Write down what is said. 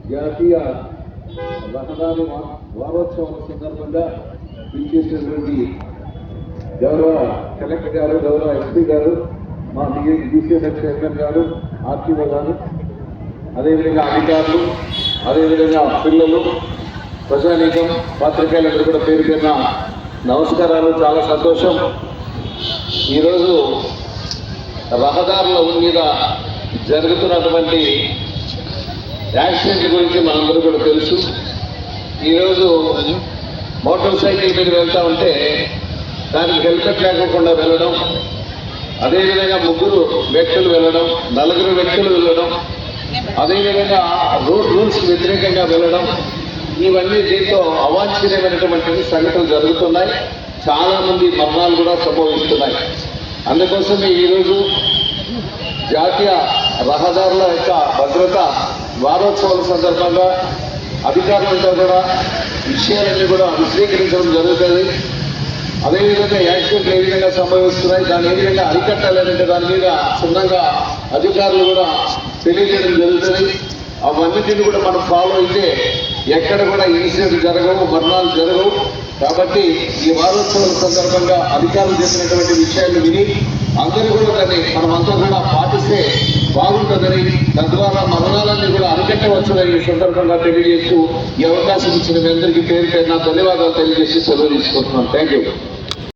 జాతీయ రహదారి వారోత్సవం సందర్భంగా పిలిచేసినటువంటి గౌరవ కలెక్టర్ గారు, గౌరవ ఎస్పీ గారు, మా డిసిఎస్ చైర్మన్ గారు, ఆర్టీఓ గారు, అదేవిధంగా అధికారులు, అదేవిధంగా పిల్లలు, ప్రజానీకం, పాత్రికేయులందరూ కూడా పేరు పేరున నమస్కారాలు. చాలా సంతోషం. ఈరోజు రహదారుల మీద జరుగుతున్నటువంటి యాక్సిడెంట్ గురించి మనందరూ కూడా తెలుసు. ఈరోజు మోటార్ సైకిల్ మీద వెళ్తూ ఉంటే దానికి హెల్మెట్ లేకుండా వెళ్ళడం, అదేవిధంగా 3 వ్యక్తులు వెళ్ళడం, 4 వ్యక్తులు వెళ్ళడం, అదేవిధంగా రోడ్ రూల్స్ వ్యతిరేకంగా వెళ్ళడం, ఇవన్నీ దీంతో అవాంఛనీయమైనటువంటి సంఘటనలు జరుగుతున్నాయి. చాలామంది మరణాలు కూడా సంభవిస్తున్నాయి. అందుకోసమే ఈరోజు జాతీయ రహదారుల యొక్క భద్రత వారోత్సవాల సందర్భంగా అధికారులంతా కూడా విషయాలన్నీ కూడా విశ్లేషించడం జరుగుతుంది. అదేవిధంగా యాక్సిడెంట్లు ఏ విధంగా సంభవిస్తున్నాయి, దాన్ని ఏ విధంగా అరికట్టాలంటే దాని మీద క్షుణ్ణంగా అధికారులు కూడా తెలియజేయడం జరుగుతుంది. అవన్నిటిని కూడా మనం ఫాలో అయితే ఎక్కడ కూడా ఇన్సిడెంట్ జరగవు, మరణాలు జరగవు. కాబట్టి ఈ వారోత్సవాల సందర్భంగా అధికారులు చేసినటువంటి విషయాన్ని విని అందరూ కూడా దాన్ని మనమంతా కూడా పాటిస్తే బాగుంటుందని, తద్వారా మరణాలన్నీ కూడా అరికట్టవచ్చునని ఈ సందర్భంగా తెలియజేస్తూ ఈ అవకాశం ఇచ్చిన మీ అందరికీ పేరు పేరున ధన్యవాదాలు తెలియజేసి సెలవు తీసుకుంటున్నాను. Thank you.